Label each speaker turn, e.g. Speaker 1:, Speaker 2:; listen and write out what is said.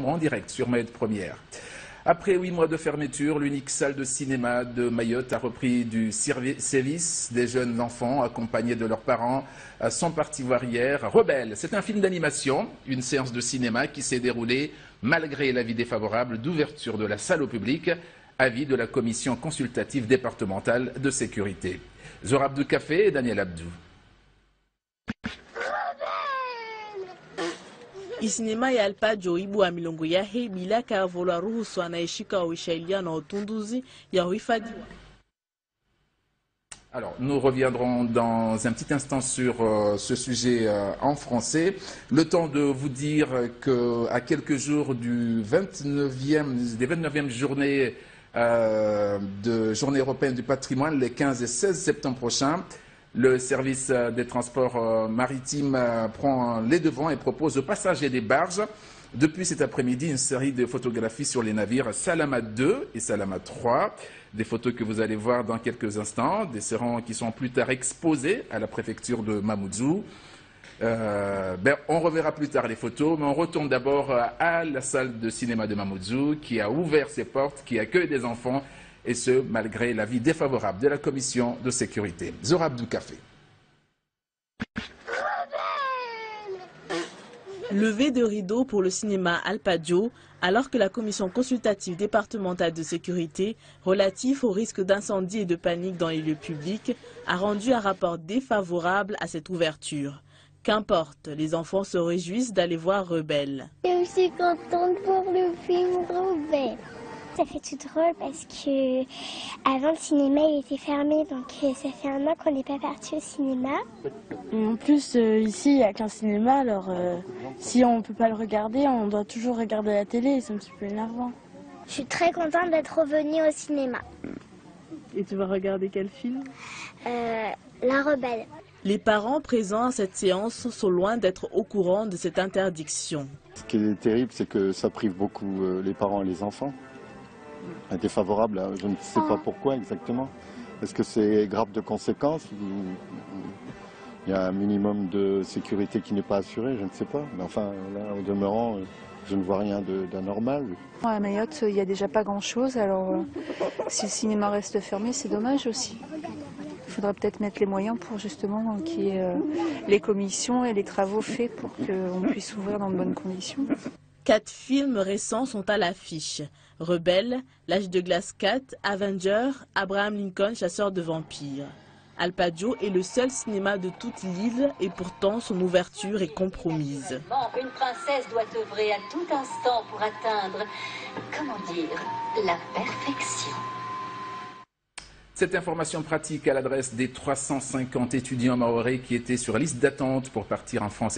Speaker 1: en direct sur Mayotte Première. Après 8 mois de fermeture, l'unique salle de cinéma de Mayotte a repris du service. Des jeunes enfants accompagnés de leurs parents sont partis voir hier Rebelle. C'est un film d'animation, une séance de cinéma qui s'est déroulée malgré l'avis défavorable d'ouverture de la salle au public, avis de la commission consultative départementale de sécurité. Zora Abdou Café et Daniel Abdou.
Speaker 2: Isinema ya Alpajo Ibu Milongo ya bila kavolwa ruhusu anayeshika wishalia na utunduzi ya uhifadhi.
Speaker 1: Alors, nous reviendrons dans un petit instant sur ce sujet en français. Le temps de vous dire qu'à quelques jours des 29e journées de Journée européenne du patrimoine, les 15 et 16 septembre prochains, le service des transports maritimes prend les devants et propose aux passagers des barges, depuis cet après-midi, une série de photographies sur les navires Salama 2 et Salama 3. Des photos que vous allez voir dans quelques instants, qui sont plus tard exposées à la préfecture de Mamoudzou. On reverra plus tard les photos, mais on retourne d'abord à la salle de cinéma de Mamoudzou qui a ouvert ses portes, qui accueille des enfants, et ce, malgré l'avis défavorable de la commission de sécurité. Zora Abdou Café.
Speaker 2: Levée de rideau pour le cinéma Alpajo, alors que la commission consultative départementale de sécurité relative au risque d'incendie et de panique dans les lieux publics a rendu un rapport défavorable à cette ouverture. Qu'importe, les enfants se réjouissent d'aller voir Rebelle.
Speaker 3: Je suis contente de voir le film Rebelle. Ça fait tout drôle parce que avant le cinéma il était fermé, donc ça fait un an qu'on n'est pas parti au cinéma.
Speaker 4: En plus ici il n'y a qu'un cinéma, alors si on ne peut pas le regarder, on doit toujours regarder la télé, c'est un petit peu énervant.
Speaker 3: Je suis très contente d'être revenue au cinéma.
Speaker 2: Et tu vas regarder quel film?
Speaker 3: La Rebelle.
Speaker 2: Les parents présents à cette séance sont loin d'être au courant de cette interdiction.
Speaker 5: Ce qui est terrible, c'est que ça prive beaucoup les parents et les enfants. Défavorable, je ne sais pas pourquoi exactement. Est-ce que c'est grave de conséquences ou il y a un minimum de sécurité qui n'est pas assuré, je ne sais pas. Mais enfin, là, au demeurant, je ne vois rien d'anormal.
Speaker 6: À Mayotte, il n'y a déjà pas grand-chose, alors si le cinéma reste fermé, c'est dommage aussi. Il faudra peut-être mettre les moyens pour justement qu'il y ait les commissions et les travaux faits pour qu'on puisse ouvrir dans de bonnes conditions.
Speaker 2: 4 films récents sont à l'affiche. Rebelle, L'âge de glace 4, Avenger, Abraham Lincoln, chasseur de vampires. Alpajo est le seul cinéma de toute l'île et pourtant son ouverture est compromise.
Speaker 7: Une princesse doit œuvrer à tout instant pour atteindre, comment dire, la perfection.
Speaker 1: Cette information pratique à l'adresse des 350 étudiants mahorais qui étaient sur la liste d'attente pour partir en France.